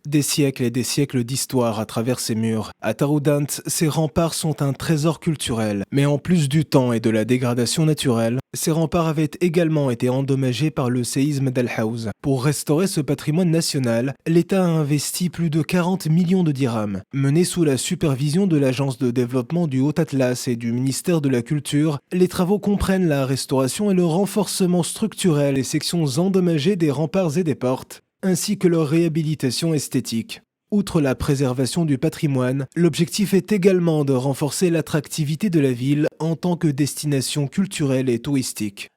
Des siècles et des siècles d'histoire à travers ces murs. À Taroudant, ces remparts sont un trésor culturel. Mais en plus du temps et de la dégradation naturelle, ces remparts avaient également été endommagés par le séisme d'Al Hawz. Pour restaurer ce patrimoine national, l'État a investi plus de 40 millions de dirhams. Menés sous la supervision de l'Agence de développement du Haut-Atlas et du ministère de la Culture, les travaux comprennent la restauration et le renforcement structurel des sections endommagées des remparts et des portes, ainsi que leur réhabilitation esthétique. Outre la préservation du patrimoine, l'objectif est également de renforcer l'attractivité de la ville en tant que destination culturelle et touristique.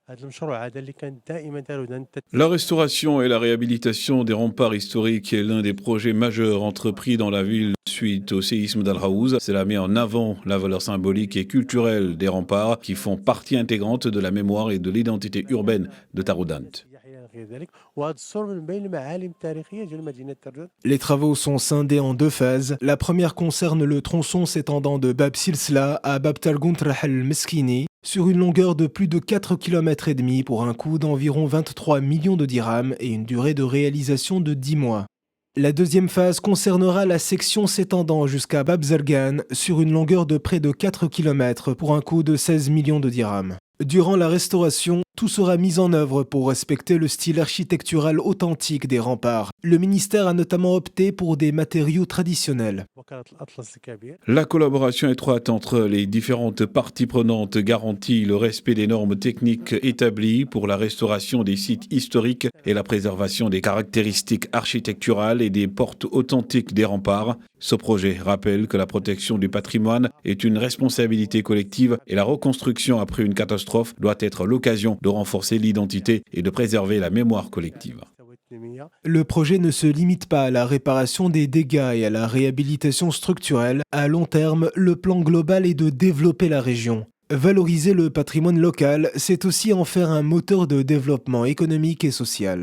La restauration et la réhabilitation des remparts historiques est l'un des projets majeurs entrepris dans la ville suite au séisme d'Al Hawz. Cela met en avant la valeur symbolique et culturelle des remparts qui font partie intégrante de la mémoire et de l'identité urbaine de Taroudant. Les travaux sont scindés en deux phases. La première concerne le tronçon s'étendant de Bab Silsla à Bab Talgountrah al-Meskini sur une longueur de plus de 4,5 km pour un coût d'environ 23 millions de dirhams et une durée de réalisation de 10 mois. La deuxième phase concernera la section s'étendant jusqu'à Bab Zargan sur une longueur de près de 4 km pour un coût de 16 millions de dirhams. Durant la restauration, tout sera mis en œuvre pour respecter le style architectural authentique des remparts. Le ministère a notamment opté pour des matériaux traditionnels. La collaboration étroite entre les différentes parties prenantes garantit le respect des normes techniques établies pour la restauration des sites historiques et la préservation des caractéristiques architecturales et des portes authentiques des remparts. Ce projet rappelle que la protection du patrimoine est une responsabilité collective et la reconstruction après une catastrophe doit être l'occasion de renforcer l'identité et de préserver la mémoire collective. Le projet ne se limite pas à la réparation des dégâts et à la réhabilitation structurelle. À long terme, le plan global est de développer la région. Valoriser le patrimoine local, c'est aussi en faire un moteur de développement économique et social.